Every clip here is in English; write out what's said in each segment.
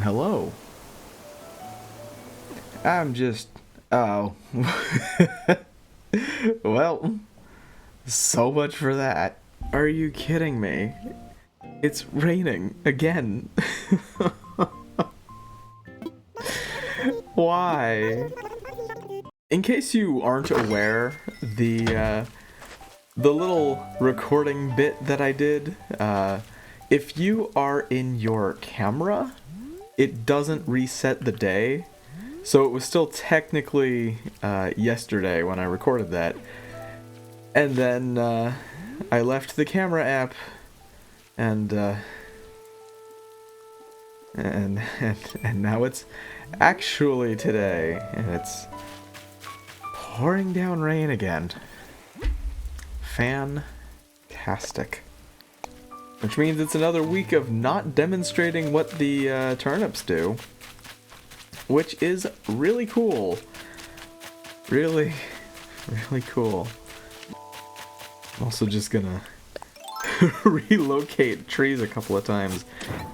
Hello. I'm just... Oh. Well, so much for that. Are you kidding me? It's raining again. Why? In case you aren't aware, the little recording bit that I did, if you are in your camera, it doesn't reset the day. So it was still technically yesterday when I recorded that. And then I left the camera app and now it's actually today, and it's pouring down rain again. Fantastic. Which means it's another week of not demonstrating what the turnips do, which is really cool. Really, really cool. I'm also just gonna relocate trees a couple of times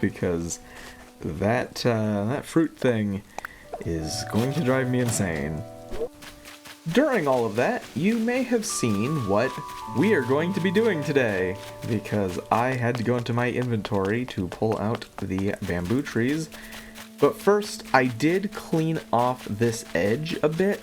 because that fruit thing is going to drive me insane. During all of that, you may have seen what we are going to be doing today, because I had to go into my inventory to pull out the bamboo trees. But first, I did clean off this edge a bit.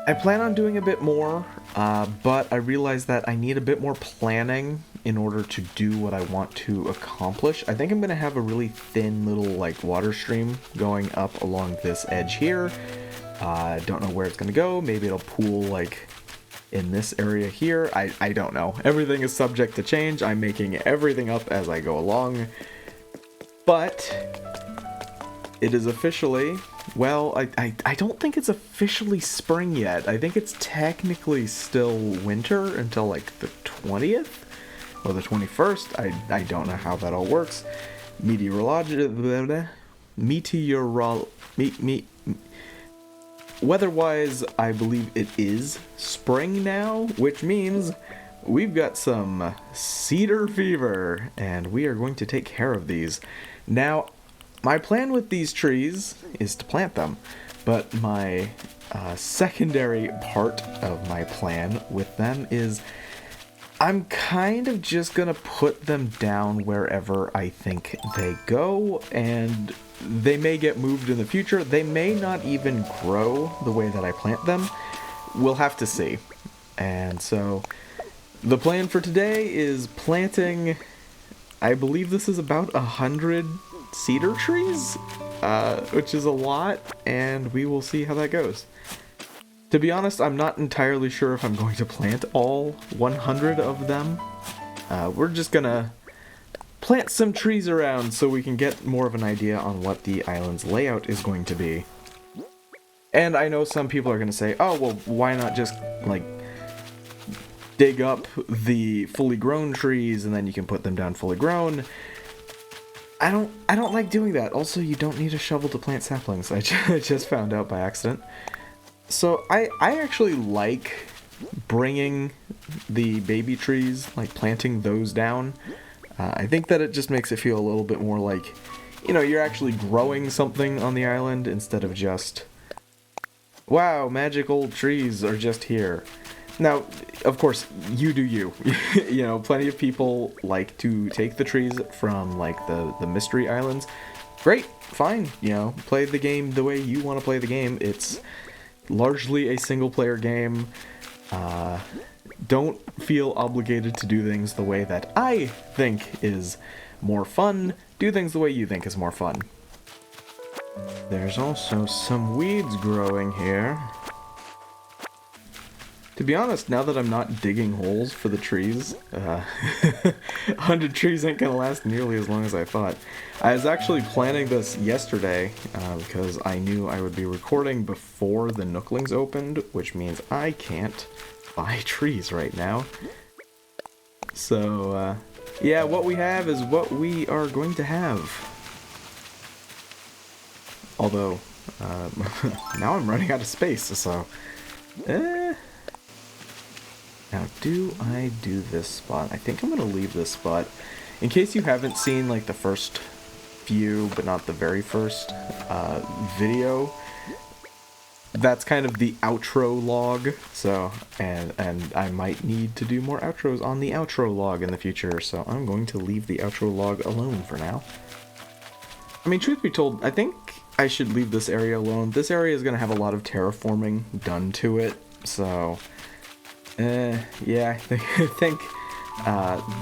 I plan on doing a bit more, but I realized that I need a bit more planning in order to do what I want to accomplish. I think I'm going to have a really thin little water stream going up along this edge here. Don't know where it's going to go. Maybe it'll pool in this area here. I don't know. Everything is subject to change. I'm making everything up as I go along. But it is officially... Well, I don't think it's officially spring yet. I think it's technically still winter until the 20th or the 21st. I don't know how that all works. Weather-wise, I believe it is spring now, which means we've got some cedar fever, and we are going to take care of these. Now, my plan with these trees is to plant them, but my secondary part of my plan with them is I'm kind of just gonna put them down wherever I think they go, and they may get moved in the future. They may not even grow the way that I plant them. We'll have to see. And so the plan for today is planting, I believe this is about 100 cedar trees, which is a lot, and we will see how that goes. To be honest, I'm not entirely sure if I'm going to plant all 100 of them. We're just gonna plant some trees around so we can get more of an idea on what the island's layout is going to be. And I know some people are gonna say, oh, well, why not just, dig up the fully grown trees and then you can put them down fully grown. I don't like doing that. Also, you don't need a shovel to plant saplings. I just found out by accident. So I actually like bringing the baby trees, planting those down. I think that it just makes it feel a little bit more like, you're actually growing something on the island instead of just, wow, magic old trees are just here. Now, of course, you do you. Plenty of people like to take the trees from, the mystery islands. Great, fine, play the game the way you want to play the game. It's largely a single-player game. Don't feel obligated to do things the way that I think is more fun. Do things the way you think is more fun. There's also some weeds growing here. To be honest, now that I'm not digging holes for the trees, 100 trees ain't gonna last nearly as long as I thought. I was actually planning this yesterday, because I knew I would be recording before the Nooklings opened, which means I can't buy trees right now. So, yeah, what we have is what we are going to have. Although, now I'm running out of space, so... Now, do I do this spot? I think I'm going to leave this spot. In case you haven't seen, the first few, but not the very first video. That's kind of the outro log, so, and I might need to do more outros on the outro log in the future, so I'm going to leave the outro log alone for now. I mean, truth be told, I think I should leave this area alone. This area is going to have a lot of terraforming done to it, so, yeah, I think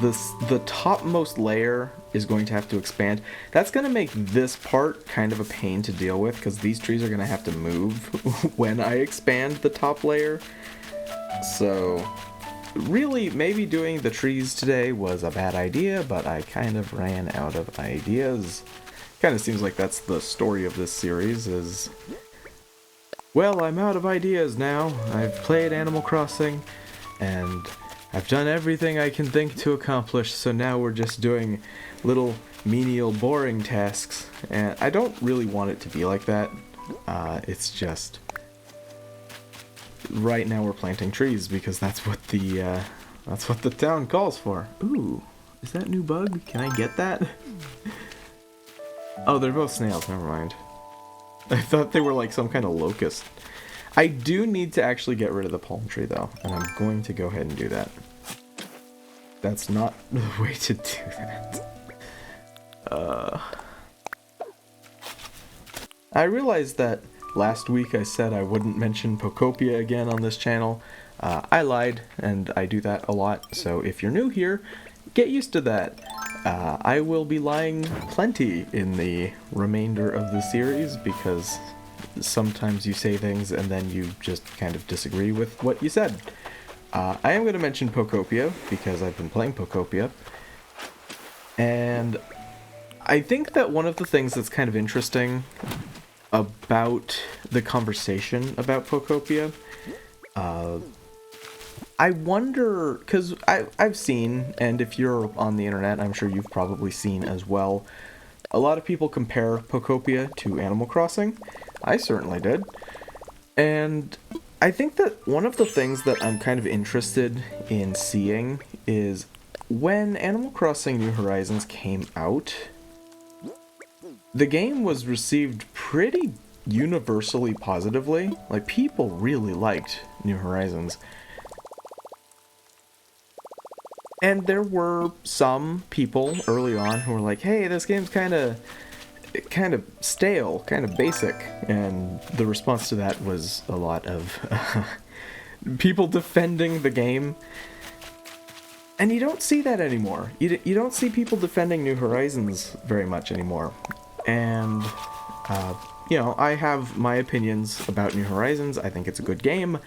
the topmost layer is going to have to expand. That's going to make this part kind of a pain to deal with, because these trees are going to have to move when I expand the top layer. So, really, maybe doing the trees today was a bad idea, but I kind of ran out of ideas. Kind of seems like that's the story of this series, is, well, I'm out of ideas now. I've played Animal Crossing, and I've done everything I can think to accomplish, so now we're just doing little menial boring tasks, and I don't really want it to be like that. It's just, right now we're planting trees because that's what the town calls for. Ooh, is that new bug? Can I get that? Oh, they're both snails, never mind. I thought they were like some kind of locust. I do need to actually get rid of the palm tree though, and I'm going to go ahead and do that. That's not the way to do that. I realized that last week I said I wouldn't mention Pokopia again on this channel. I lied, and I do that a lot, so if you're new here, get used to that. I will be lying plenty in the remainder of the series, because sometimes you say things and then you just kind of disagree with what you said. I am going to mention Pokopia, because I've been playing Pokopia, and I think that one of the things that's kind of interesting about the conversation about Pokopia, I wonder, because I've seen, and if you're on the internet, I'm sure you've probably seen as well, a lot of people compare Pokopia to Animal Crossing. I certainly did. And I think that one of the things that I'm kind of interested in seeing is when Animal Crossing New Horizons came out, the game was received pretty universally positively. Like, people really liked New Horizons. And there were some people early on who were like, hey, this game's kind of stale, kind of basic. And the response to that was a lot of people defending the game. And you don't see that anymore. You don't see people defending New Horizons very much anymore. And, you know, I have my opinions about New Horizons. I think it's a good game.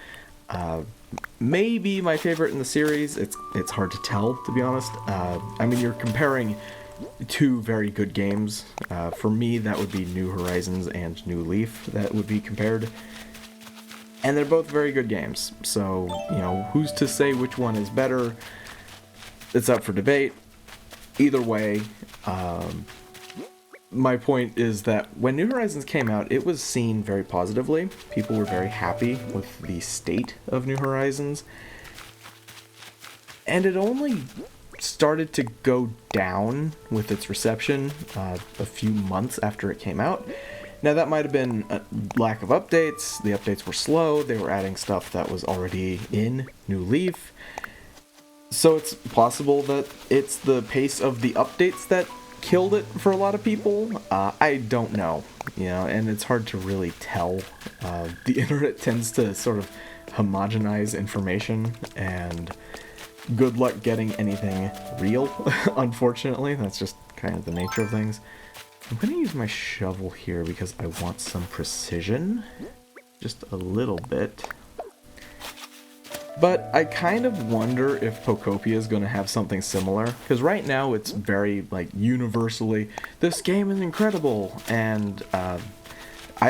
Maybe my favorite in the series. It's hard to tell, to be honest. I mean, you're comparing two very good games. For me, that would be New Horizons and New Leaf that would be compared. And they're both very good games. So, you know, who's to say which one is better? It's up for debate. Either way, my point is that when New Horizons came out, it was seen very positively. People were very happy with the state of New Horizons. And it only started to go down with its reception a few months after it came out. Now, that might have been a lack of updates. The updates were slow. They were adding stuff that was already in New Leaf. So it's possible that it's the pace of the updates that killed it for a lot of people. I don't know, you know, and it's hard to really tell. The internet tends to sort of homogenize information, and good luck getting anything real, unfortunately. That's just kind of the nature of things. I'm going to use my shovel here because I want some precision, just a little bit. But I kind of wonder if Pokopia is going to have something similar, because right now it's very, like, universally, this game is incredible, and I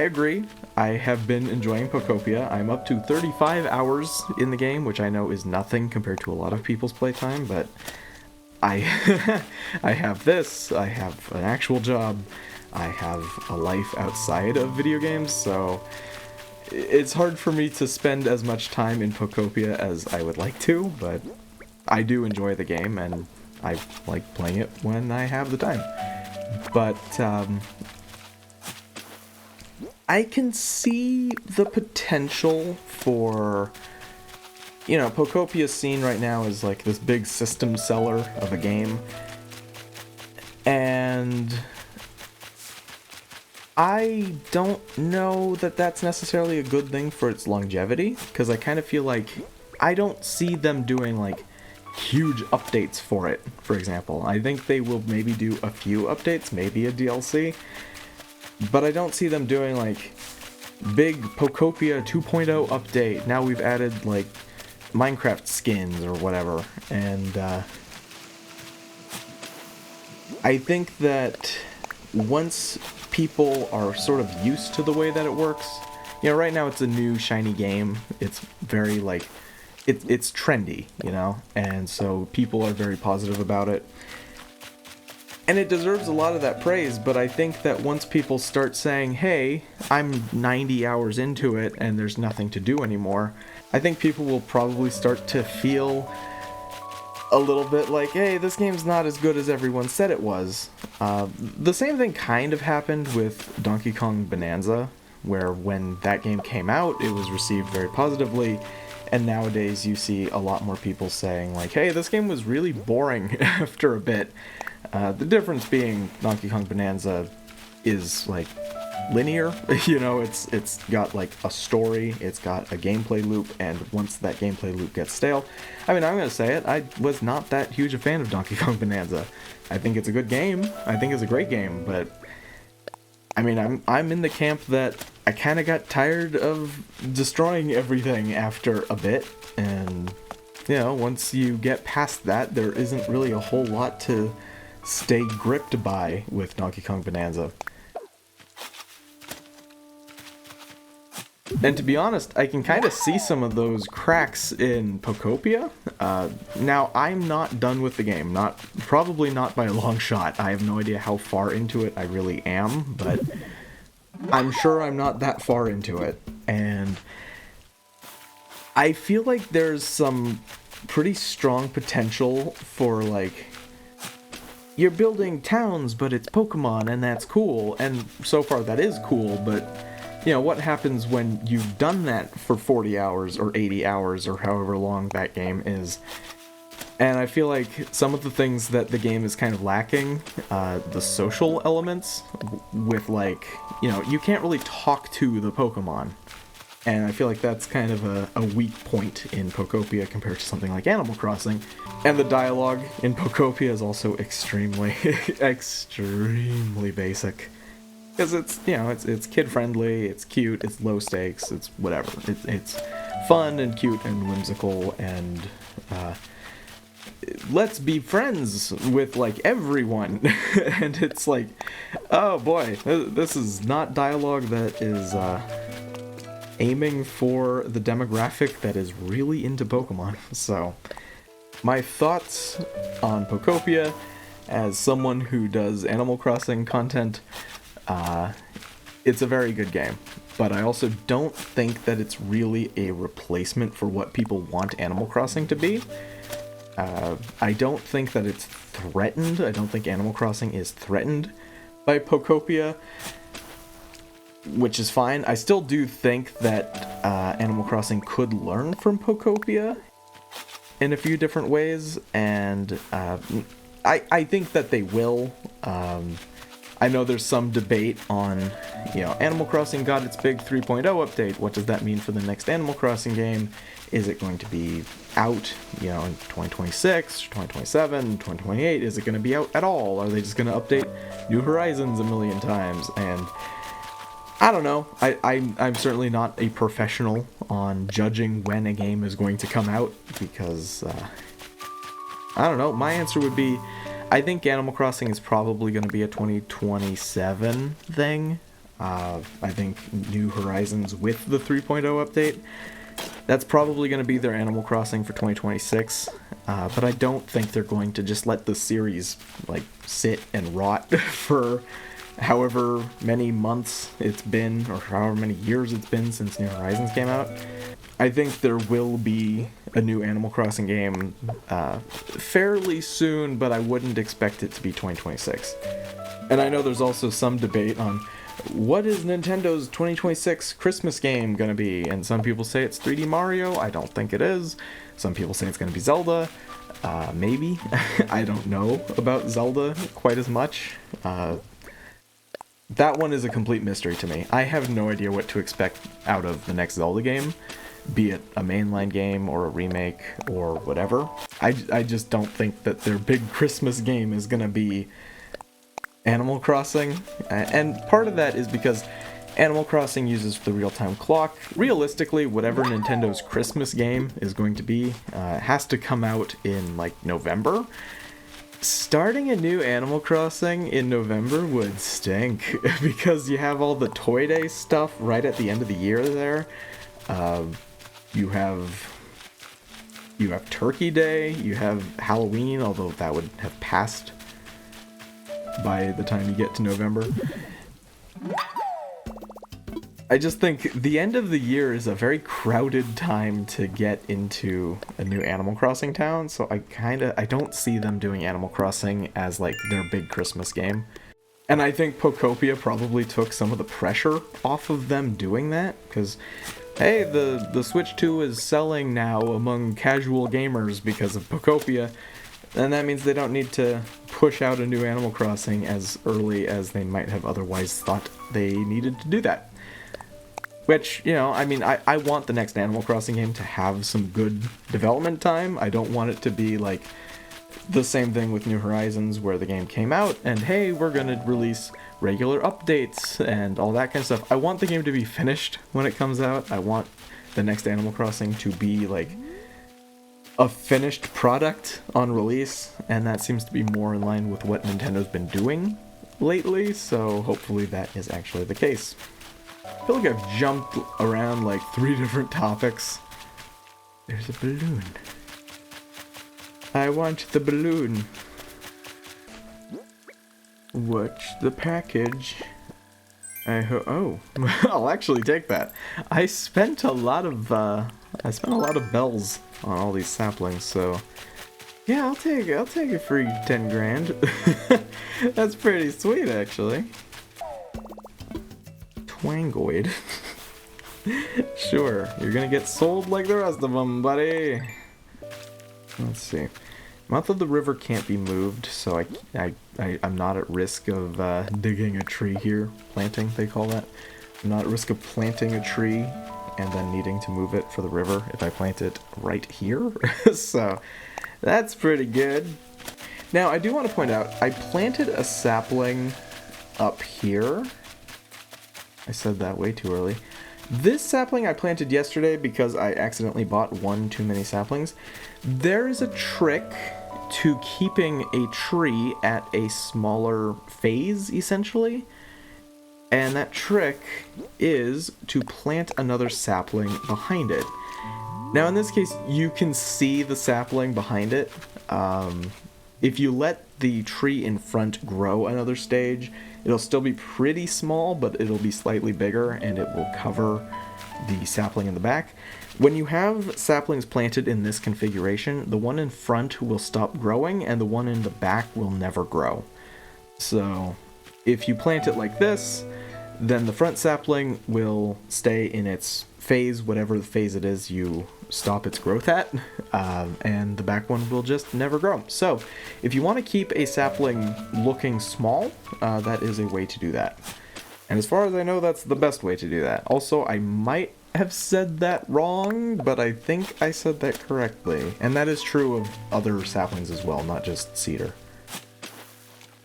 agree. I have been enjoying Pokopia. I'm up to 35 hours in the game, which I know is nothing compared to a lot of people's playtime, but I I have this, I have an actual job, I have a life outside of video games, so it's hard for me to spend as much time in Pokopia as I would like to, but I do enjoy the game, and I like playing it when I have the time. But I can see the potential for, you know, Pokopia's scene right now is like this big system seller of a game. And I don't know that that's necessarily a good thing for its longevity, because I kind of feel like I don't see them doing like huge updates for it, for example. I think they will maybe do a few updates, maybe a DLC, but I don't see them doing like big Pokopia 2.0 update. Now we've added like Minecraft skins or whatever, and I think that once people are sort of used to the way that it works, you know, right now it's a new shiny game. It's very like it's trendy, you know, and so people are very positive about it. And it deserves a lot of that praise, but I think that once people start saying, hey, I'm 90 hours into it and there's nothing to do anymore, I think people will probably start to feel a little bit like, hey, this game's not as good as everyone said it was. The same thing kind of happened with Donkey Kong Bonanza, where when that game came out, it was received very positively, and nowadays you see a lot more people saying like, hey, this game was really boring after a bit. The difference being Donkey Kong Bonanza is like linear, you know, it's got like a story, it's got a gameplay loop, and once that gameplay loop gets stale, I mean, I'm gonna say it, I was not that huge a fan of Donkey Kong Bonanza. I think it's a good game, I think it's a great game, but I mean, I'm in the camp that I kind of got tired of destroying everything after a bit, and you know, once you get past that, there isn't really a whole lot to stay gripped by with Donkey Kong Bonanza. And to be honest, I can kind of see some of those cracks in Pokopia. Now, I'm not done with the game. Probably not by a long shot. I have no idea how far into it I really am, but I'm sure I'm not that far into it. And I feel like there's some pretty strong potential for, like, you're building towns, but it's Pokemon, and that's cool. And so far that is cool, but you know, what happens when you've done that for 40 hours or 80 hours or however long that game is? And I feel like some of the things that the game is kind of lacking, the social elements, with like, you know, you can't really talk to the Pokemon. And I feel like that's kind of a weak point in Pokopia compared to something like Animal Crossing. And the dialogue in Pokopia is also extremely, extremely basic. Because it's, you know, it's kid-friendly, it's cute, it's low stakes, it's whatever. It's fun and cute and whimsical, and let's be friends with, like, everyone. And it's like, oh boy, this is not dialogue that is aiming for the demographic that is really into Pokemon. So, my thoughts on Pokopia, as someone who does Animal Crossing content, it's a very good game, but I also don't think that it's really a replacement for what people want Animal Crossing to be. I don't think that it's threatened. I don't think Animal Crossing is threatened by Pokopia, which is fine. I still do think that Animal Crossing could learn from Pokopia in a few different ways, and I think that they will. I know there's some debate on, you know, Animal Crossing got its big 3.0 update. What does that mean for the next Animal Crossing game? Is it going to be out, you know, in 2026, 2027, 2028? Is it going to be out at all? Are they just going to update New Horizons a million times? And I don't know. I'm certainly not a professional on judging when a game is going to come out, because, I don't know. My answer would be, I think Animal Crossing is probably going to be a 2027 thing. I think New Horizons with the 3.0 update, that's probably going to be their Animal Crossing for 2026. But I don't think they're going to just let the series like sit and rot for however many months it's been, or however many years it's been since New Horizons came out. I think there will be a new Animal Crossing game fairly soon, but I wouldn't expect it to be 2026. And I know there's also some debate on what is Nintendo's 2026 Christmas game going to be, and some people say it's 3D Mario. I don't think it is. Some people say it's going to be Zelda. Maybe. I don't know about Zelda quite as much. That one is a complete mystery to me. I have no idea what to expect out of the next Zelda game, be it a mainline game or a remake or whatever. I just don't think that their big Christmas game is going to be Animal Crossing. And part of that is because Animal Crossing uses the real-time clock. Realistically, whatever Nintendo's Christmas game is going to be has to come out in, like, November. Starting a new Animal Crossing in November would stink, because you have all the Toy Day stuff right at the end of the year there. You have Turkey Day, you have Halloween, although that would have passed by the time you get to November. I just think the end of the year is a very crowded time to get into a new Animal Crossing town, so I don't see them doing Animal Crossing as, like, their big Christmas game. And I think Pokopia probably took some of the pressure off of them doing that, because, hey, the Switch 2 is selling now among casual gamers because of Pokopia, and that means they don't need to push out a new Animal Crossing as early as they might have otherwise thought they needed to do that. Which, you know, I mean, I want the next Animal Crossing game to have some good development time. I don't want it to be like the same thing with New Horizons, where the game came out and, hey, we're going to release regular updates and all that kind of stuff. I want the game to be finished when it comes out. I want the next Animal Crossing to be, like, a finished product on release, and that seems to be more in line with what Nintendo's been doing lately, so hopefully that is actually the case. I feel like I've jumped around like 3 different topics. There's a balloon. I want the balloon. What's the package? Oh, I'll actually take that. I spent a lot of bells on all these saplings, so yeah, I'll take a free 10 grand. That's pretty sweet, actually. Twangoid. Sure, you're gonna get sold like the rest of them, buddy. Let's see. Mouth of the river can't be moved, so I'm not at risk of digging a tree here. Planting, they call that. I'm not at risk of planting a tree and then needing to move it for the river if I plant it right here. So that's pretty good. Now, I do want to point out, I planted a sapling up here. I said that way too early. This sapling I planted yesterday because I accidentally bought one too many saplings. There is a trick to keeping a tree at a smaller phase, essentially. And that trick is to plant another sapling behind it. Now, in this case, you can see the sapling behind it. If you let the tree in front grow another stage, it'll still be pretty small, but it'll be slightly bigger, and it will cover the sapling in the back. When you have saplings planted in this configuration, the one in front will stop growing, and the one in the back will never grow. So, if you plant it like this, then the front sapling will stay in its phase, whatever the phase it is you stop its growth at, and the back one will just never grow. So, if you want to keep a sapling looking small, that is a way to do that. And as far as I know, that's the best way to do that. Also, I might have said that wrong, but I think I said that correctly. And that is true of other saplings as well, not just cedar.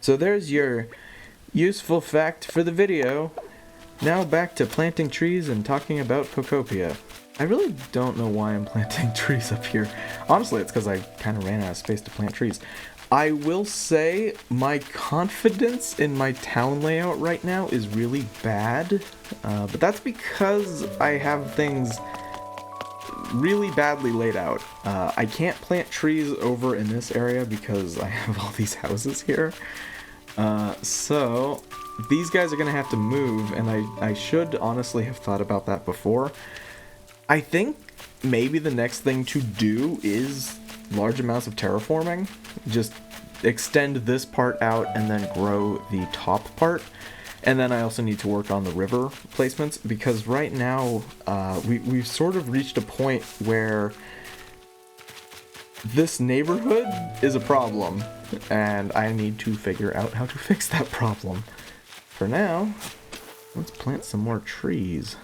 So there's your useful fact for the video. Now back to planting trees and talking about Pokopia. I really don't know why I'm planting trees up here. Honestly, it's because I kind of ran out of space to plant trees. I will say my confidence in my town layout right now is really bad, but that's because I have things really badly laid out. I can't plant trees over in this area because I have all these houses here. So these guys are going to have to move, and I should honestly have thought about that before. I think maybe the next thing to do is large amounts of terraforming. Just extend this part out and then grow the top part. And then I also need to work on the river placements, because right now we've sort of reached a point where this neighborhood is a problem, and I need to figure out how to fix that problem. For now, let's plant some more trees.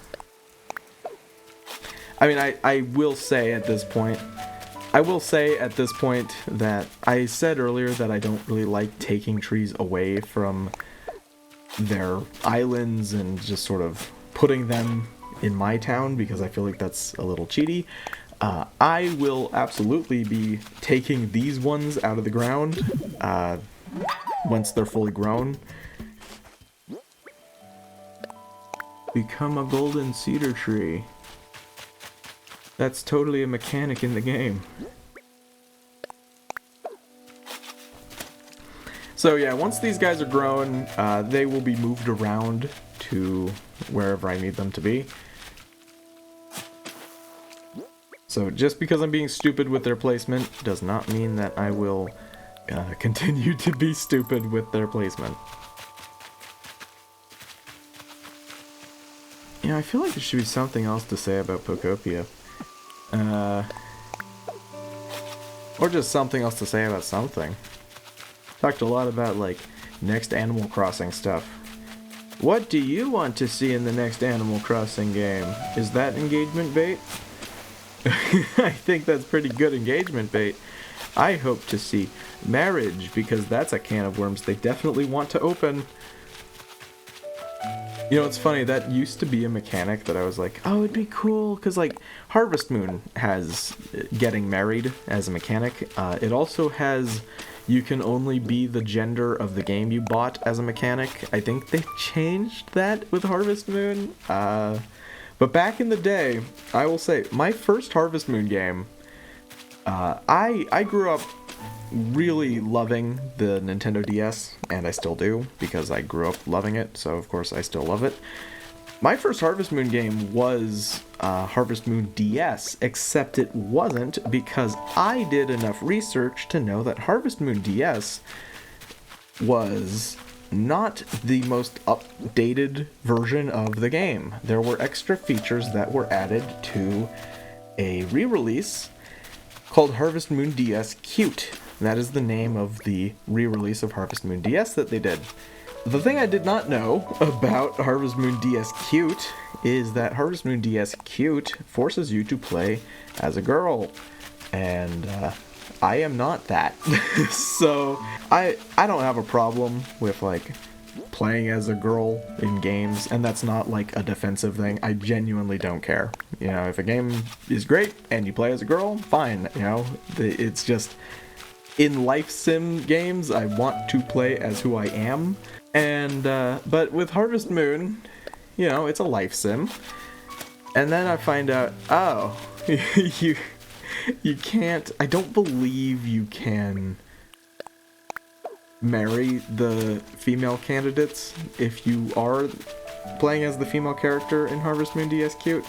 I mean, I will say at this point that I said earlier that I don't really like taking trees away from their islands and just sort of putting them in my town, because I feel like that's a little cheaty. I will absolutely be taking these ones out of the ground once they're fully grown. Become a golden cedar tree. That's totally a mechanic in the game. So yeah, once these guys are grown, they will be moved around to wherever I need them to be. So just because I'm being stupid with their placement does not mean that I will continue to be stupid with their placement. You know, I feel like there should be something else to say about Pokopia. Or just something else to say about something. Talked a lot about, like, next Animal Crossing stuff. What do you want to see in the next Animal Crossing game? Is that engagement bait? I think that's pretty good engagement bait. I hope to see marriage, because that's a can of worms they definitely want to open. You know, it's funny, that used to be a mechanic that I was like, oh, it'd be cool, because, like, Harvest Moon has getting married as a mechanic. It also has, you can only be the gender of the game you bought as a mechanic. I think they changed that with Harvest Moon. But back in the day, I will say, my first Harvest Moon game, I grew up really loving the Nintendo DS, and I still do, because I grew up loving it, so of course I still love it. My first Harvest Moon game was Harvest Moon DS, except it wasn't, because I did enough research to know that Harvest Moon DS was not the most updated version of the game. There were extra features that were added to a re-release called Harvest Moon DS Cute. That is the name of the re-release of Harvest Moon DS that they did. The thing I did not know about Harvest Moon DS Cute is that Harvest Moon DS Cute forces you to play as a girl, and I am not that. So I don't have a problem with, like, playing as a girl in games, and that's not like a defensive thing. I genuinely don't care. You know, if a game is great and you play as a girl, fine. You know, it's just, in life sim games, I want to play as who I am. And but with Harvest Moon, you know, it's a life sim. And then I find out, oh, you can't, I don't believe you can marry the female candidates if you are playing as the female character in Harvest Moon DS Cute.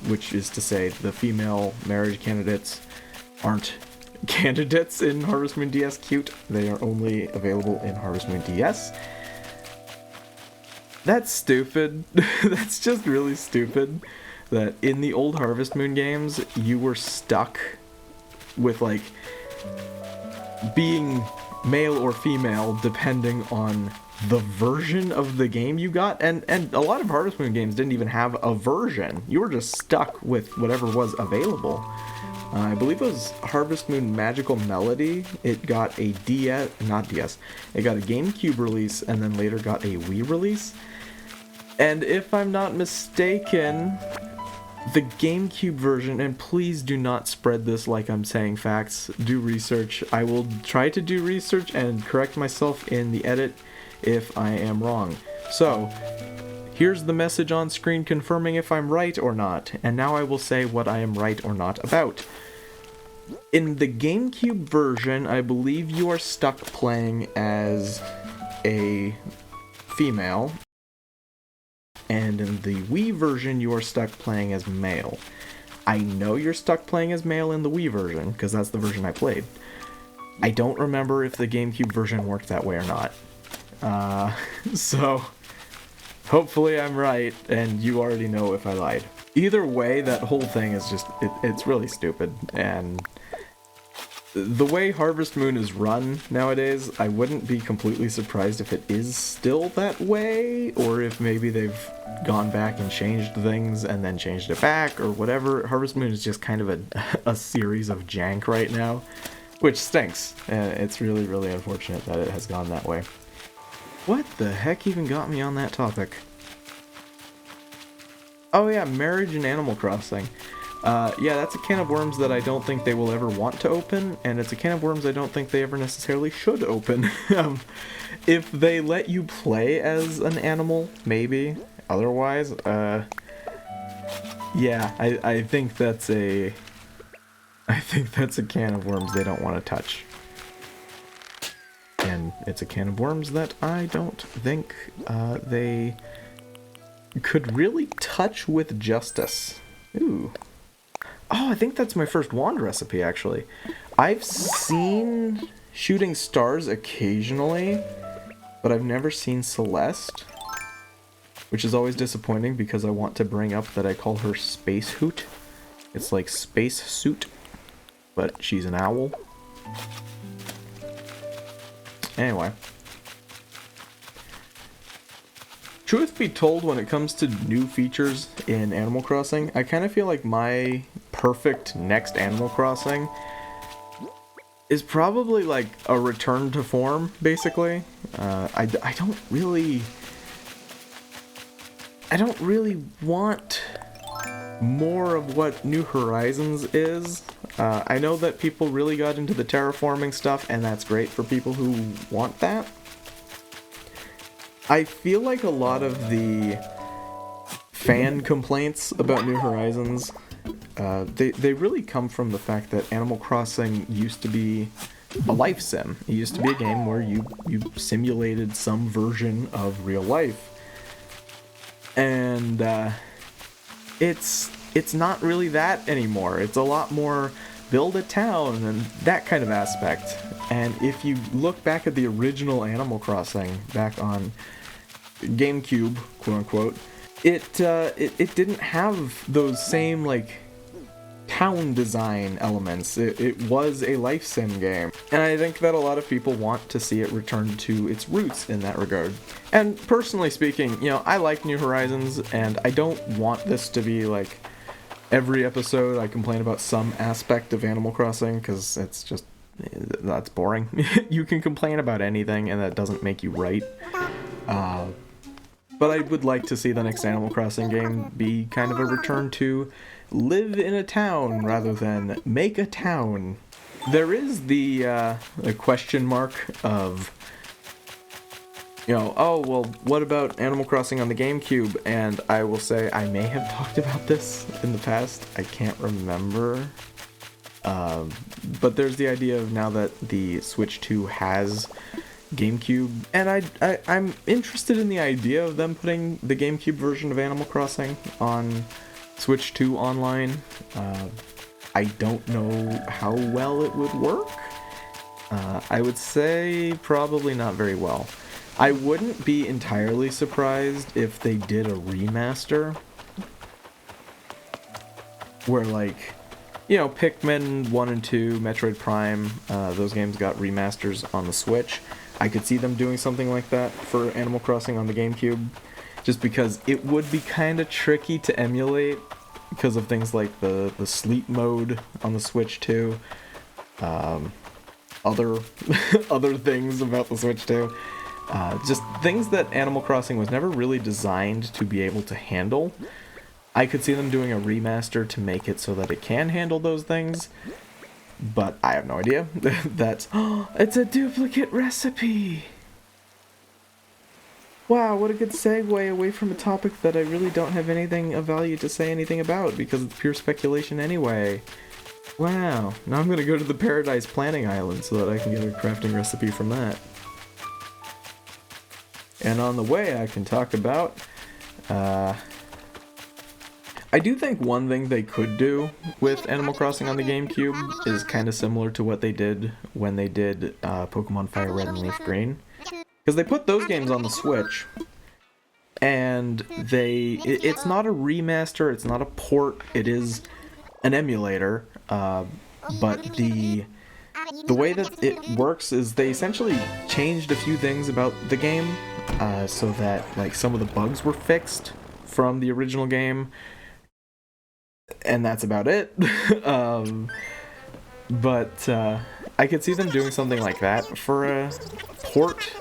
Which is to say, the female marriage candidates aren't candidates in Harvest Moon DS Cute. They are only available in Harvest Moon DS. That's stupid. That's just really stupid. That in the old Harvest Moon games, you were stuck with, like, being male or female depending on the version of the game you got, and a lot of Harvest Moon games didn't even have a version. You were just stuck with whatever was available. I believe it was Harvest Moon Magical Melody. It got a it got a GameCube release, and then later got a Wii release. And if I'm not mistaken, the GameCube version, and please do not spread this like I'm saying facts, do research. I will try to do research and correct myself in the edit if I am wrong. So, here's the message on screen confirming if I'm right or not, and now I will say what I am right or not about. In the GameCube version, I believe you are stuck playing as a female. and in the Wii version you are stuck playing as male. I know you're stuck playing as male in the Wii version, because that's the version I played. I don't remember if the GameCube version worked that way or not. So, hopefully I'm right, and you already know if I lied. Either way, that whole thing is just, it's really stupid, and the way Harvest Moon is run nowadays, I wouldn't be completely surprised if it is still that way, or if maybe they've gone back and changed things and then changed it back, or whatever. Harvest Moon is just kind of a series of jank right now, which stinks. It's really, really unfortunate that it has gone that way. What the heck even got me on that topic? Oh yeah, marriage and Animal Crossing. Yeah, that's a can of worms that I don't think they will ever want to open, and it's a can of worms I don't think they ever necessarily should open. If they let you play as an animal, maybe. Otherwise, yeah, I think that's a can of worms they don't want to touch. And it's a can of worms that I don't think they could really touch with justice. Ooh. Oh, I think that's my first wand recipe, actually. I've seen shooting stars occasionally, but I've never seen Celeste, which is always disappointing because I want to bring up that I call her Space Hoot. It's like Space Suit, but she's an owl. Anyway. Truth be told, when it comes to new features in Animal Crossing, I kind of feel like my perfect next Animal Crossing is probably like a return to form, basically. I don't really want more of what New Horizons is. I know that people really got into the terraforming stuff, and that's great for people who want that. I feel like a lot of the fan complaints about New Horizons, they really come from the fact that Animal Crossing used to be a life sim. It used to be a game where you simulated some version of real life. And it's not really that anymore. It's a lot more build a town and that kind of aspect. And if you look back at the original Animal Crossing back on GameCube, quote unquote, it didn't have those same like town design elements. It was a life sim game, and I think that a lot of people want to see it return to its roots in that regard. And personally speaking, you know, I like New Horizons, and I don't want this to be like every episode I complain about some aspect of Animal Crossing, because it's just, that's boring. You can complain about anything, and that doesn't make you right. But I would like to see the next Animal Crossing game be kind of a return to live in a town rather than make a town. There is the question mark of, you know, oh, well, what about Animal Crossing on the GameCube? And I will say I may have talked about this in the past. I can't remember. But there's the idea of now that the Switch 2 has GameCube, and I'm interested in the idea of them putting the GameCube version of Animal Crossing on Switch 2 online. I don't know how well it would work. I would say probably not very well. I wouldn't be entirely surprised if they did a remaster where, like, you know, Pikmin 1 and 2, Metroid Prime, those games got remasters on the Switch. I could see them doing something like that for Animal Crossing on the GameCube, just because it would be kind of tricky to emulate because of things like the sleep mode on the Switch 2, other things about the Switch 2, just things that Animal Crossing was never really designed to be able to handle. I could see them doing a remaster to make it so that it can handle those things, but I have no idea. That's, it's a duplicate recipe! Wow, what a good segue away from a topic that I really don't have anything of value to say anything about, because it's pure speculation anyway. Wow, now I'm gonna go to the Paradise Planning Island so that I can get a crafting recipe from that. And on the way I can talk about I do think one thing they could do with Animal Crossing on the GameCube is kind of similar to what they did when they did Pokemon Fire Red and Leaf Green. Because they put those games on the Switch, and it's not a remaster, it's not a port, it is an emulator, but the way that it works is they essentially changed a few things about the game, so that like some of the bugs were fixed from the original game, and that's about it. But I could see them doing something like that for a port,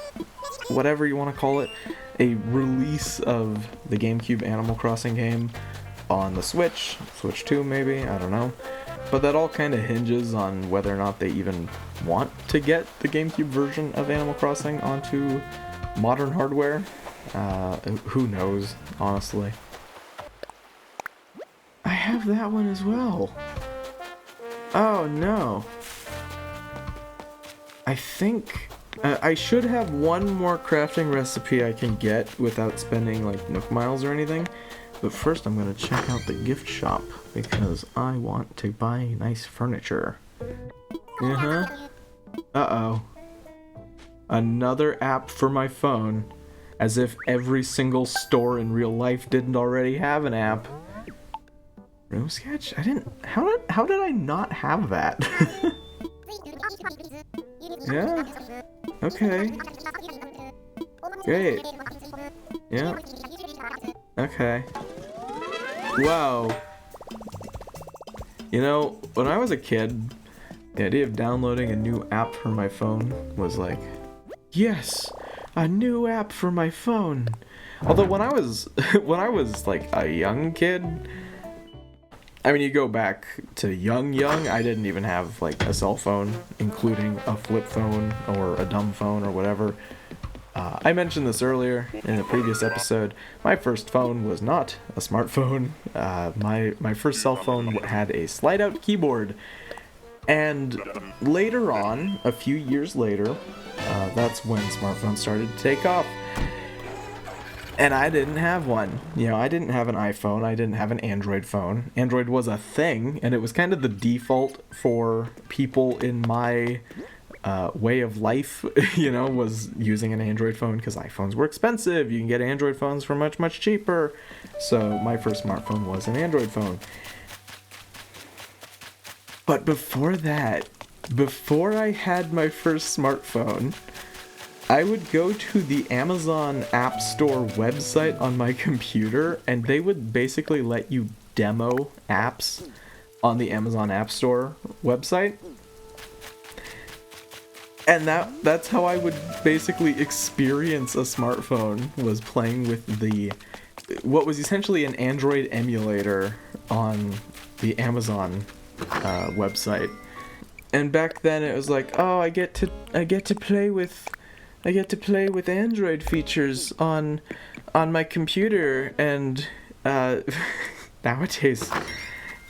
whatever you want to call it, a release of the GameCube Animal Crossing game on the Switch 2 maybe, I don't know. But that all kind of hinges on whether or not they even want to get the GameCube version of Animal Crossing onto modern hardware. Who knows, honestly. I have that one as well. Oh no. I think I should have one more crafting recipe I can get without spending like Nook Miles or anything. But first I'm going to check out the gift shop because I want to buy nice furniture. Uh-oh. Another app for my phone. As if every single store in real life didn't already have an app. Room sketch? I didn't... How did I not have that? Yeah. Okay. Great. Yeah. Okay. Wow. You know, when I was a kid, the idea of downloading a new app for my phone was like, yes, a new app for my phone. Although when I was like a young kid, I mean, you go back to young, I didn't even have like a cell phone, including a flip phone or a dumb phone or whatever. I mentioned this earlier in a previous episode. My first phone was not a smartphone. My first cell phone had a slide-out keyboard. And later on, a few years later, that's when smartphones started to take off. And I didn't have one. You know, I didn't have an iPhone. I didn't have an Android phone. Android was a thing, and it was kind of the default for people in my way of life, you know, was using an Android phone because iPhones were expensive. You can get Android phones for much, much cheaper. So my first smartphone was an Android phone. But before that, before I had my first smartphone, I would go to the Amazon App Store website on my computer, and they would basically let you demo apps on the Amazon App Store website. And that's how I would basically experience a smartphone, was playing with what was essentially an Android emulator on the Amazon website. And back then it was like, oh, I get to play with Android features on my computer, and nowadays,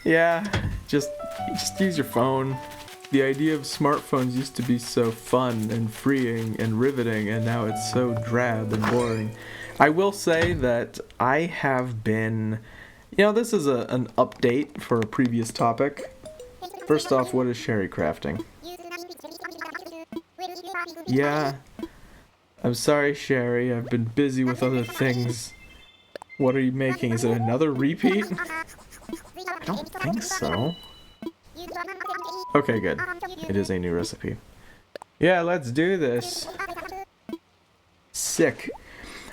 yeah, just use your phone. The idea of smartphones used to be so fun and freeing and riveting, and now it's so drab and boring. I will say that I have been, you know, this is an update for a previous topic. First off, what is sherry crafting? Yeah. I'm sorry, Sherry, I've been busy with other things. What are you making? Is it another repeat? I don't think so. Okay, good. It is a new recipe. Yeah, let's do this. Sick.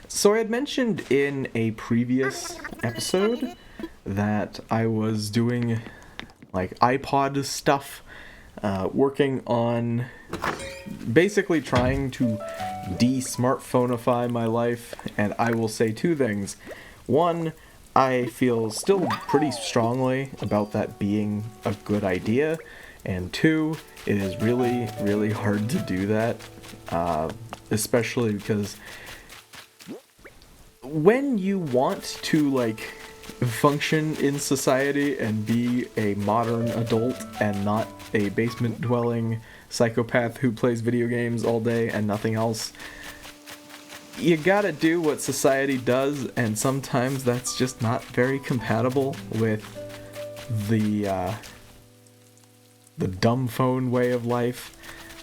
So I had mentioned in a previous episode that I was doing like iPod stuff, working on basically trying to de-smartphoneify my life, and I will say two things. One, I feel still pretty strongly about that being a good idea, and two, it is really, really hard to do that, especially because when you want to, like, function in society and be a modern adult and not a basement-dwelling psychopath who plays video games all day and nothing else, you gotta do what society does, and sometimes that's just not very compatible with the dumb phone way of life.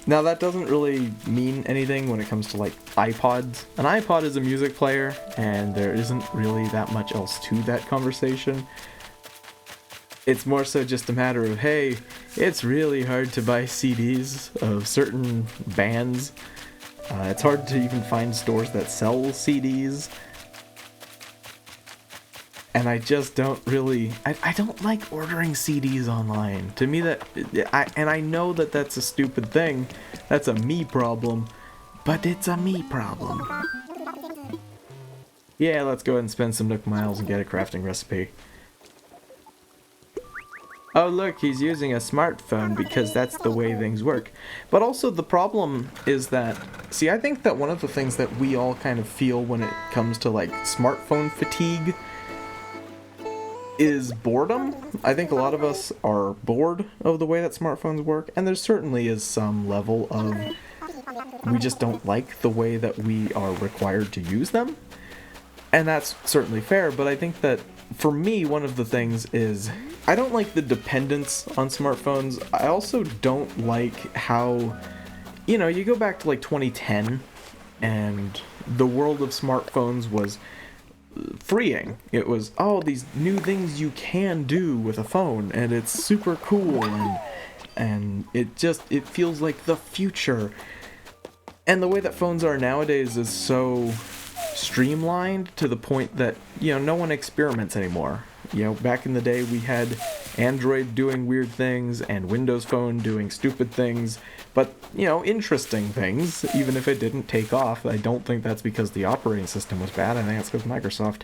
Now, that doesn't really mean anything when it comes to, like, iPods. An iPod is a music player, and there isn't really that much else to that conversation. It's more so just a matter of, hey, it's really hard to buy CDs of certain bands. It's hard to even find stores that sell CDs. And I just don't really... I don't like ordering CDs online. To me, I know that that's a stupid thing. That's a me problem. But it's a me problem. Yeah, let's go ahead and spend some Nook Miles and get a crafting recipe. Oh look, he's using a smartphone because that's the way things work. But also the problem is that... See, I think that one of the things that we all kind of feel when it comes to, like, smartphone fatigue is boredom. I think a lot of us are bored of the way that smartphones work, and there certainly is some level of we just don't like the way that we are required to use them. And that's certainly fair, but I think that for me, one of the things is I don't like the dependence on smartphones. I also don't like how, you know, you go back to like 2010 and the world of smartphones was freeing. It was, oh, these new things you can do with a phone, and it's super cool, and it feels like the future. And the way that phones are nowadays is so streamlined to the point that, you know, no one experiments anymore. You know, back in the day we had Android doing weird things and Windows Phone doing stupid things, but, you know, interesting things, even if it didn't take off. I don't think that's because the operating system was bad. I think it's because Microsoft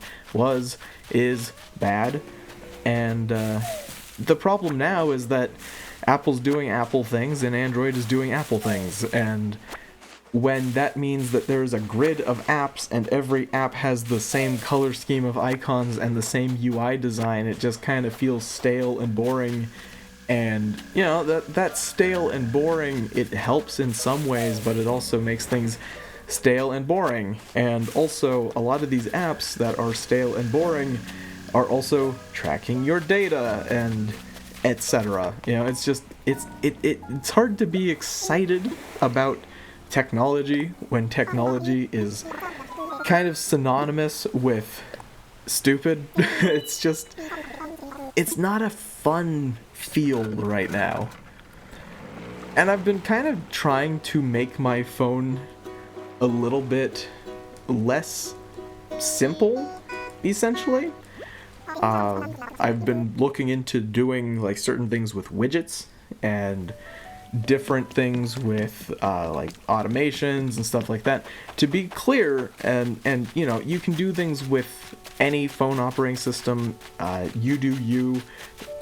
is bad. And the problem now is that Apple's doing Apple things and Android is doing Apple things, and when that means that there's a grid of apps and every app has the same color scheme of icons and the same UI design, it just kind of feels stale and boring. And, you know, that stale and boring, it helps in some ways, but it also makes things stale and boring. And also, a lot of these apps that are stale and boring are also tracking your data and etc. You know, it's just, it's hard to be excited about technology when technology is kind of synonymous with stupid. It's not a fun field right now. And I've been kind of trying to make my phone a little bit less simple, essentially. I've been looking into doing like certain things with widgets and different things with like automations and stuff like that. To be clear, and you know, you can do things with any phone operating system. You do you,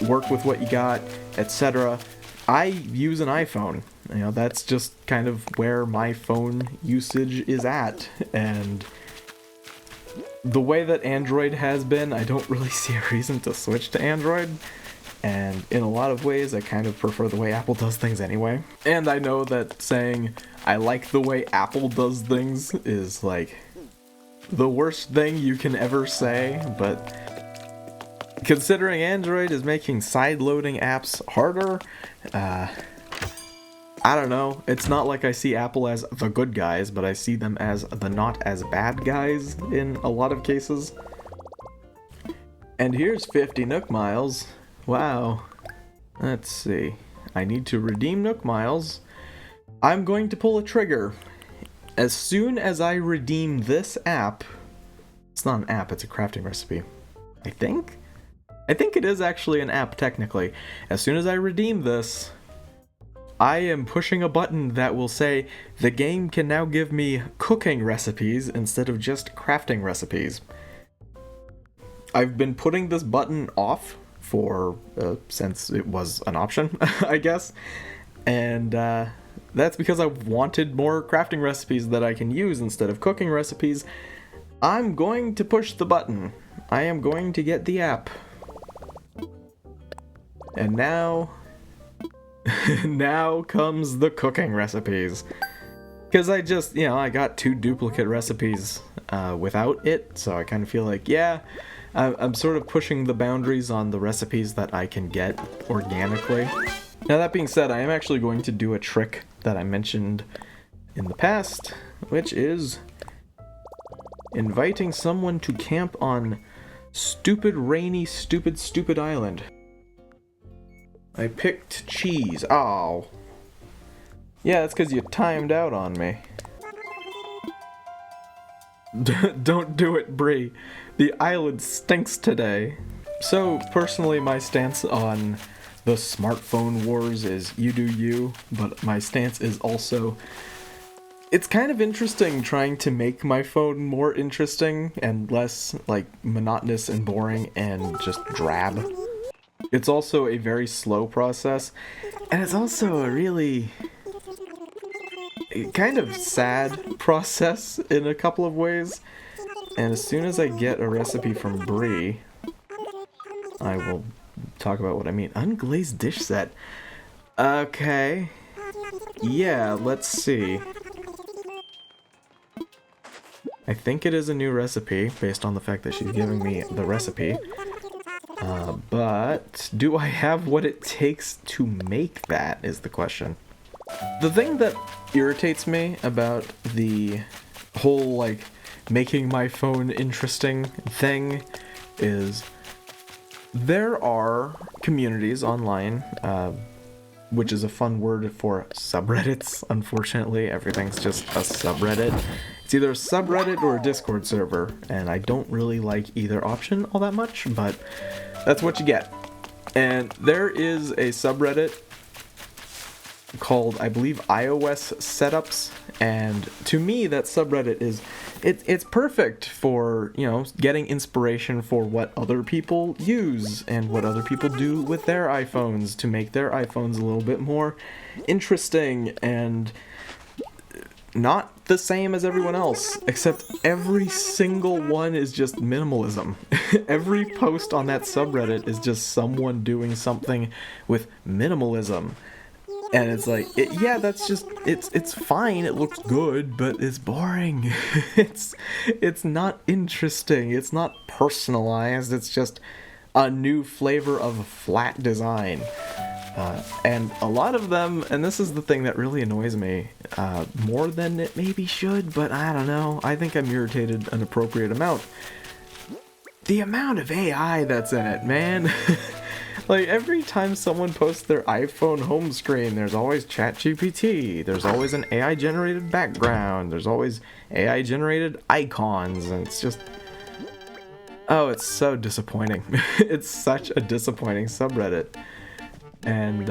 work with what you got, etc. I use an iPhone. You know, that's just kind of where my phone usage is at, and the way that Android has been, I don't really see a reason to switch to Android. And in a lot of ways, I kind of prefer the way Apple does things anyway. And I know that saying I like the way Apple does things is like the worst thing you can ever say, but considering Android is making side-loading apps harder, I don't know. It's not like I see Apple as the good guys, but I see them as the not as bad guys in a lot of cases. And here's 50 Nook Miles. Wow. Let's see. I need to redeem Nook Miles. I'm going to pull a trigger. As soon as I redeem this app... It's not an app, it's a crafting recipe. I think it is actually an app, technically. As soon as I redeem this, I am pushing a button that will say, the game can now give me cooking recipes instead of just crafting recipes. I've been putting this button off for since it was an option, I guess, and that's because I wanted more crafting recipes that I can use instead of cooking recipes. I'm going to push the button. I am going to get the app. And now now comes the cooking recipes. Because I just, I got 2 duplicate recipes without it, so I kind of feel like, yeah, I'm sort of pushing the boundaries on the recipes that I can get organically. Now, that being said, I am actually going to do a trick that I mentioned in the past, which is inviting someone to camp on stupid, rainy, stupid island. I picked cheese. Oh. Yeah, that's because you timed out on me. Don't do it, Bree. The island stinks today. So, personally, my stance on the smartphone wars is you do you, but my stance is also... It's kind of interesting trying to make my phone more interesting and less, like, monotonous and boring and just drab. It's also a very slow process, and it's also a really... kind of sad process in a couple of ways. And as soon as I get a recipe from Bree, I will talk about what I mean. Unglazed dish set. Okay. Yeah, let's see. I think it is a new recipe, based on the fact that she's giving me the recipe. But do I have what it takes to make that, is the question. The thing that irritates me about the whole, like, making my phone interesting thing is there are communities online, which is a fun word for subreddits. Unfortunately, everything's just a subreddit. It's either a subreddit or a Discord server, and I don't really like either option all that much, but that's what you get. And there is a subreddit called, I believe, iOS setups, and to me that subreddit is it's perfect for, getting inspiration for what other people use and what other people do with their iPhones to make their iPhones a little bit more interesting and not the same as everyone else, except every single one is just minimalism. Every post on that subreddit is just someone doing something with minimalism. And it's like, that's just, it's fine, it looks good, but it's boring. It's not interesting, it's not personalized, it's just a new flavor of flat design. And a lot of them, and this is the thing that really annoys me, more than it maybe should, but I don't know, I think I'm irritated an appropriate amount. The amount of AI that's in it, man. Like, every time someone posts their iPhone home screen, there's always ChatGPT, there's always an AI-generated background, there's always AI-generated icons, and it's just... Oh, it's so disappointing. It's such a disappointing subreddit. And,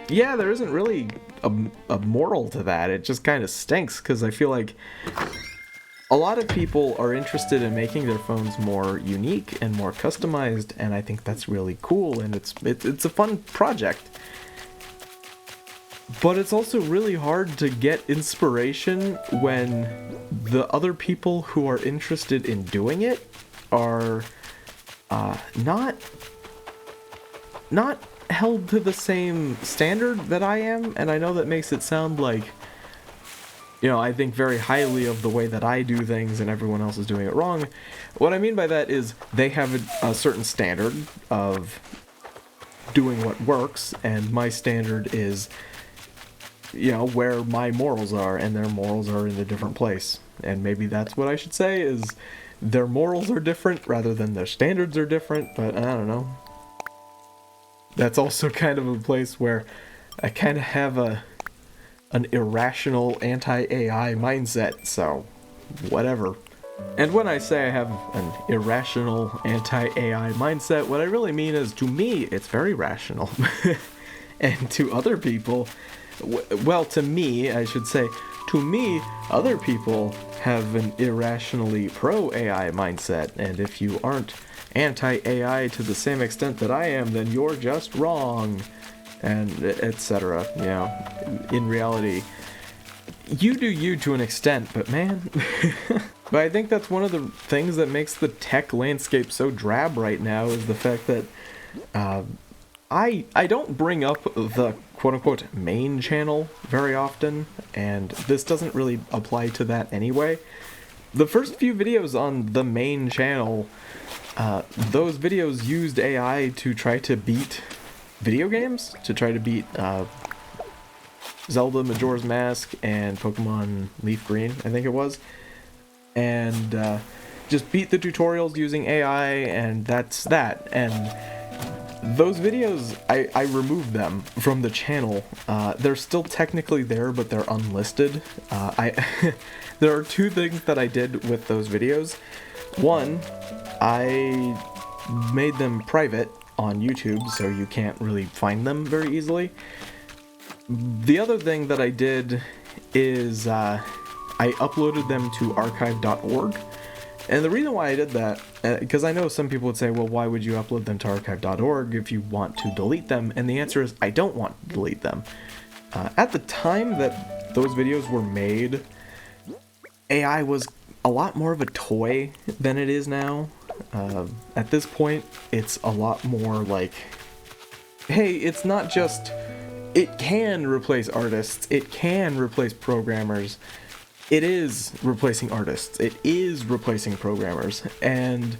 there isn't really a moral to that. It just kind of stinks, because I feel like a lot of people are interested in making their phones more unique and more customized, and I think that's really cool, and it's a fun project. But it's also really hard to get inspiration when the other people who are interested in doing it are not held to the same standard that I am, and I know that makes it sound like, I think very highly of the way that I do things and everyone else is doing it wrong. What I mean by that is they have a certain standard of doing what works, and my standard is, where my morals are, and their morals are in a different place. And maybe that's what I should say, is their morals are different rather than their standards are different, but I don't know. That's also kind of a place where I kind of have an irrational anti-AI mindset, so whatever. And when I say I have an irrational anti-AI mindset, what I really mean is, to me, it's very rational. And to other people, well, to me, I should say, to me, other people have an irrationally pro-AI mindset, and if you aren't anti-AI to the same extent that I am, then you're just wrong. And etc. In reality, you do you to an extent, but man. But I think that's one of the things that makes the tech landscape so drab right now, is the fact that I don't bring up the quote-unquote main channel very often, and this doesn't really apply to that anyway. The first few videos on the main channel, those videos used AI to try to beat video games, to try to beat Zelda Majora's Mask and Pokemon Leaf Green, I think it was. And just beat the tutorials using AI, and that's that. And those videos, I removed them from the channel. They're still technically there, but they're unlisted. There are two things that I did with those videos. One, I made them private on YouTube, so you can't really find them very easily. The other thing that I did is I uploaded them to archive.org. And the reason why I did that, because I know some people would say, well, why would you upload them to archive.org if you want to delete them? And the answer is, I don't want to delete them. At the time that those videos were made, AI was a lot more of a toy than it is now. At this point, it's a lot more like, hey, it's not just, it can replace artists, it can replace programmers. It is replacing artists. It is replacing programmers. And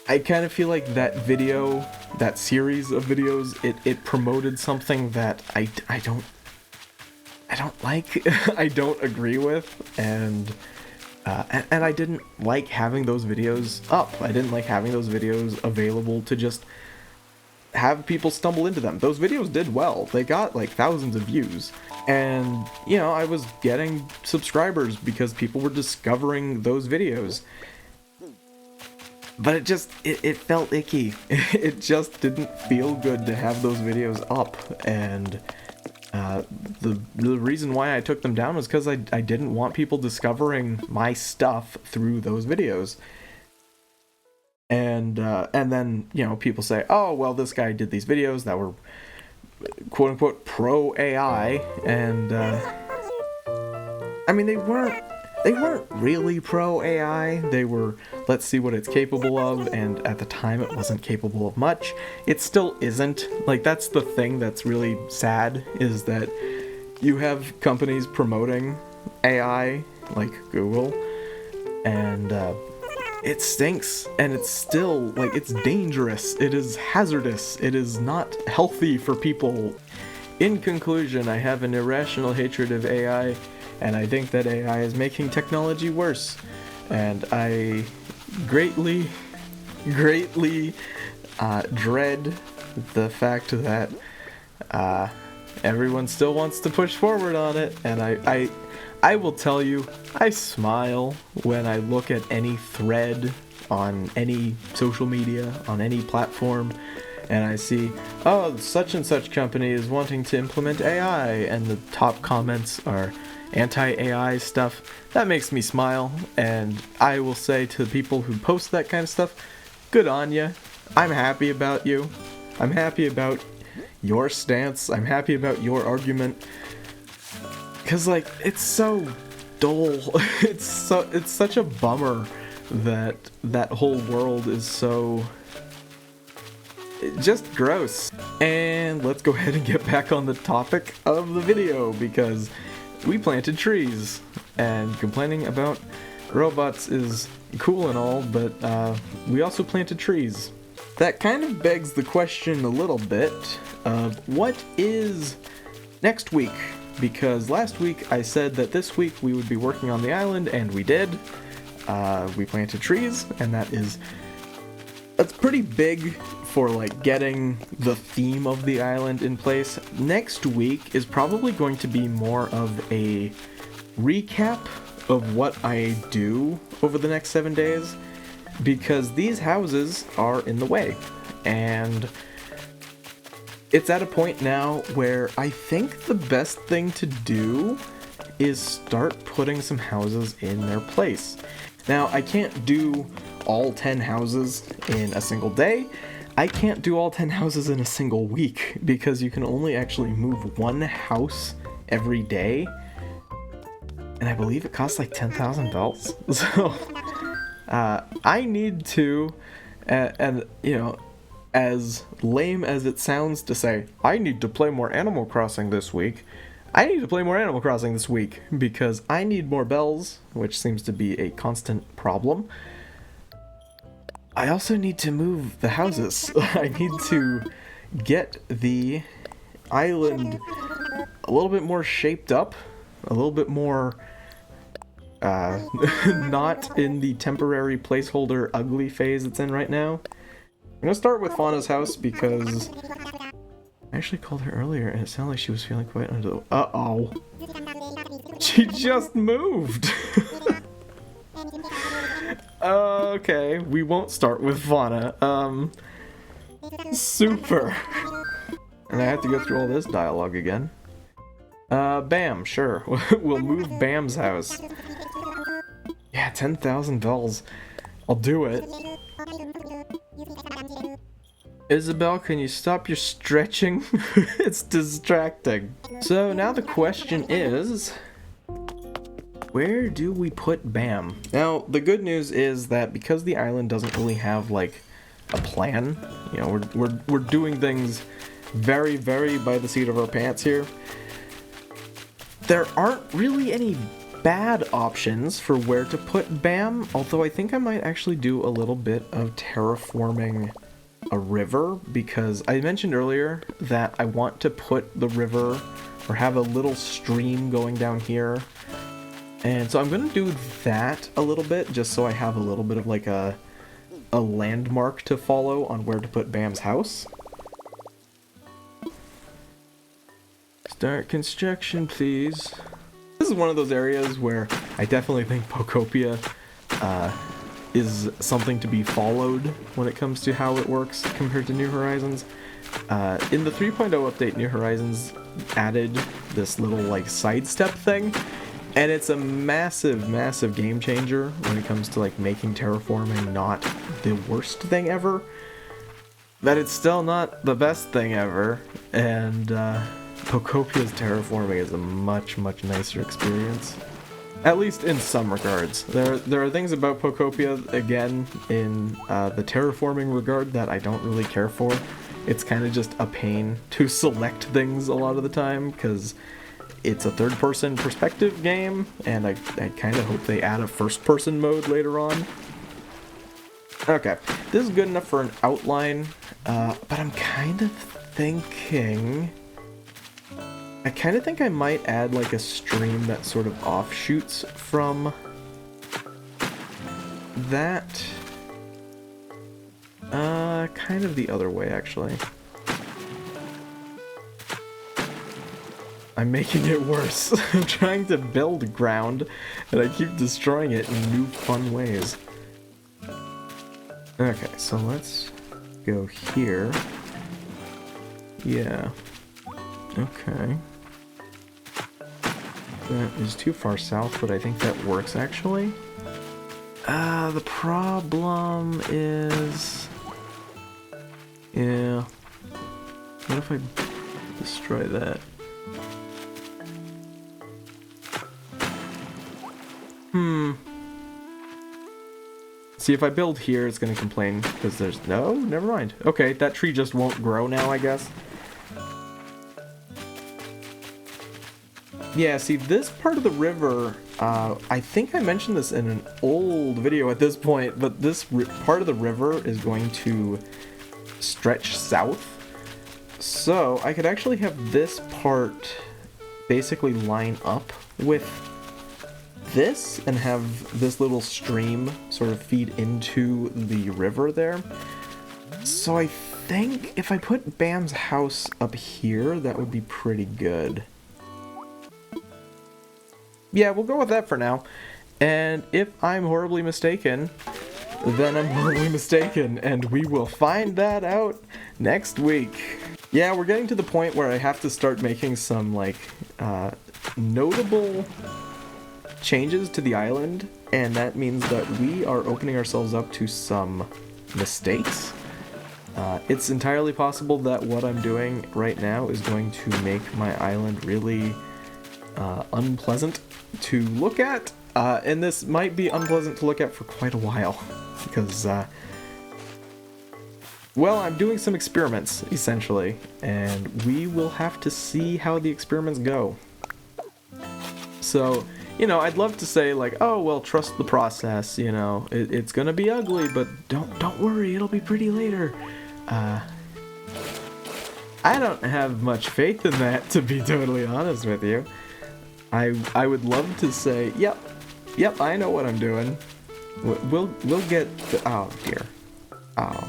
I kind of feel like that video, that series of videos, it promoted something that I don't like, I don't agree with, and I didn't like having those videos up. I didn't like having those videos available to just have people stumble into them. Those videos did well. They got like thousands of views. And, you know, I was getting subscribers because people were discovering those videos. But it just, it felt icky. It just didn't feel good to have those videos up. And the reason why I took them down was because I didn't want people discovering my stuff through those videos. And then, you know, people say, oh, well, this guy did these videos that were quote-unquote pro-AI, and I mean, they weren't really pro-AI. They were, let's see what it's capable of, and at the time it wasn't capable of much. It still isn't. Like, that's the thing that's really sad, is that you have companies promoting AI, like Google, and it stinks, and it's still, like, it's dangerous, it is hazardous, it is not healthy for people. In conclusion, I have an irrational hatred of AI, and I think that AI is making technology worse. And I greatly dread the fact that everyone still wants to push forward on it, and I will tell you, I smile when I look at any thread on any social media, on any platform, and I see, oh, such and such company is wanting to implement AI, and the top comments are anti-AI stuff. That makes me smile, and I will say to the people who post that kind of stuff, good on ya. I'm happy about you. I'm happy about your stance. I'm happy about your argument. Because, like, it's so dull. It's such a bummer that that whole world is so just gross. And let's go ahead and get back on the topic of the video, because we planted trees, and complaining about robots is cool and all, but we also planted trees. That kind of begs the question a little bit of what is next week? Because last week I said that this week we would be working on the island, and we did. We planted trees, and that's pretty big for, like, getting the theme of the island in place. Next week is probably going to be more of a recap of what I do over the next 7 days, because these houses are in the way, and it's at a point now where I think the best thing to do is start putting some houses in their place. Now, I can't do all 10 houses in a single day. I can't do all 10 houses in a single week, because you can only actually move one house every day. And I believe it costs like $10,000. So, I need to, and you know, As lame as it sounds to say, I need to play more Animal Crossing this week, I need to play more Animal Crossing this week because I need more bells, which seems to be a constant problem. I also need to move the houses. I need to get the island a little bit more shaped up, a little bit more not in the temporary placeholder ugly phase it's in right now. I'm gonna start with Fauna's house because I actually called her earlier and it sounded like she was feeling quite under the... Uh-oh. She just moved! Okay, we won't start with Fauna. Super. And I have to go through all this dialogue again. Bam, sure. We'll move Bam's house. Yeah, 10,000 bells. I'll do it. Isabel, can you stop your stretching? It's distracting. So now the question is, where do we put Bam? Now, the good news is that because the island doesn't really have, like, a plan, you know, we're doing things very, very by the seat of our pants here. There aren't really any bad options for where to put Bam, although I think I might actually do a little bit of terraforming a river, because I mentioned earlier that I want to put the river, or have a little stream going down here. And so I'm going to do that a little bit, just so I have a little bit of like a landmark to follow on where to put Bam's house. Start construction, please. This is one of those areas where I definitely think Pokopia is something to be followed when it comes to how it works compared to New Horizons. In the 3.0 update, New Horizons added this little like sidestep thing, and it's a massive, massive game changer when it comes to like making terraforming not the worst thing ever. But it's still not the best thing ever, and Pokopia's terraforming is a much, much nicer experience. At least in some regards. There are things about Pokopia, again, in the terraforming regard that I don't really care for. It's kind of just a pain to select things a lot of the time, because it's a third-person perspective game, and I kind of hope they add a first-person mode later on. Okay, this is good enough for an outline, but I'm kind of thinking... I kind of think I might add like a stream that sort of offshoots from that. Kind of the other way, actually. I'm making it worse. I'm trying to build ground, and I keep destroying it in new fun ways. Okay, so let's go here. Yeah. Okay. That is too far south, but I think that works, actually. The problem is... Yeah. What if I destroy that? See, if I build here, it's gonna complain, because there's... No, never mind. Okay, that tree just won't grow now, I guess. Yeah, see, this part of the river, I think I mentioned this in an old video at this point, but this part of the river is going to stretch south. So I could actually have this part basically line up with this and have this little stream sort of feed into the river there. So I think if I put Bam's house up here, that would be pretty good. Yeah, we'll go with that for now. And if I'm horribly mistaken, then I'm horribly mistaken, and we will find that out next week. Yeah, we're getting to the point where I have to start making some, like, notable changes to the island, and that means that we are opening ourselves up to some mistakes. It's entirely possible that what I'm doing right now is going to make my island really unpleasant to look at, and this might be unpleasant to look at for quite a while, because Well, I'm doing some experiments, essentially, and we will have to see how the experiments go. So, you know, I'd love to say like, oh, well, trust the process, you know, it's gonna be ugly, but don't worry, it'll be pretty later. I don't have much faith in that, to be totally honest with you. I would love to say, yep, I know what I'm doing. We'll get the, oh dear, oh.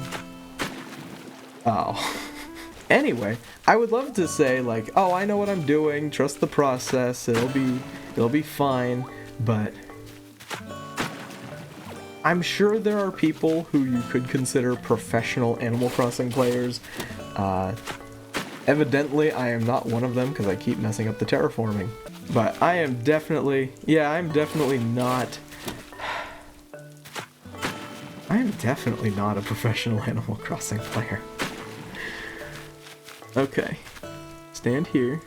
Anyway, I would love to say like, oh, I know what I'm doing. Trust the process. It'll be fine. But I'm sure there are people who you could consider professional Animal Crossing players. Evidently, I am not one of them because I keep messing up the terraforming. But I am definitely, I'm definitely not a professional Animal Crossing player. Okay, stand here,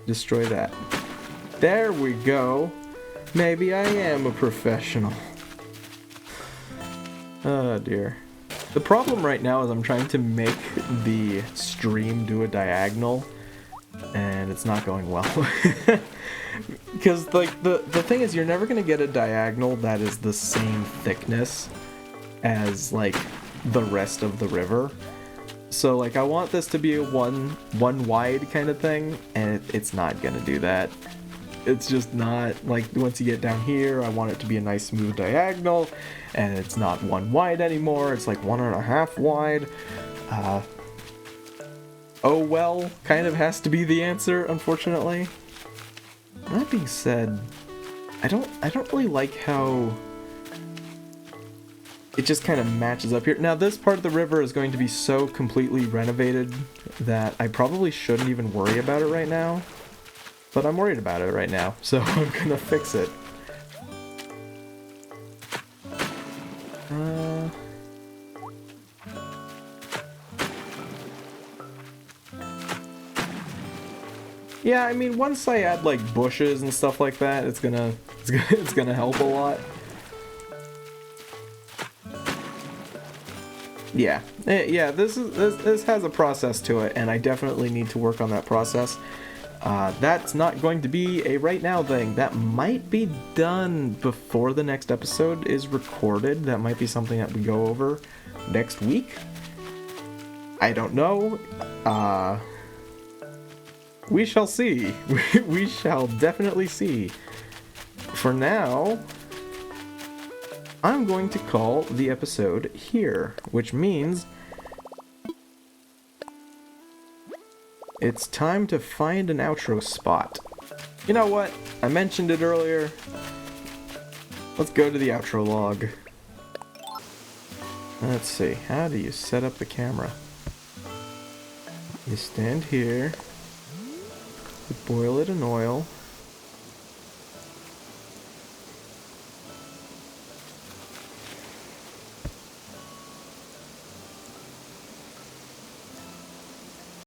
destroy that. There we go. Maybe I am a professional. Oh dear. The problem right now is I'm trying to make the stream do a diagonal, and it's not going well. Because like the thing is, you're never gonna get a diagonal that is the same thickness as like the rest of the river. So like I want this to be a one wide kind of thing, and it's not gonna do that. It's just not, like once you get down here, I want it to be a nice smooth diagonal, and it's not one wide anymore, it's like 1.5 wide. Oh well, kind of has to be the answer, unfortunately. That being said, I don't really like how it just kind of matches up here. Now this part of the river is going to be so completely renovated that I probably shouldn't even worry about it right now. But I'm worried about it right now, so I'm gonna fix it. Yeah, I mean, once I add like bushes and stuff like that, it's gonna help a lot. Yeah, this has a process to it, and I definitely need to work on that process. That's not going to be a right now thing. That might be done before the next episode is recorded. That might be something that we go over next week. I don't know. We shall see. We shall definitely see. For now, I'm going to call the episode here, which means it's time to find an outro spot. You know what? I mentioned it earlier. Let's go to the outro log. Let's see. How do you set up the camera? You stand here. You boil it in oil.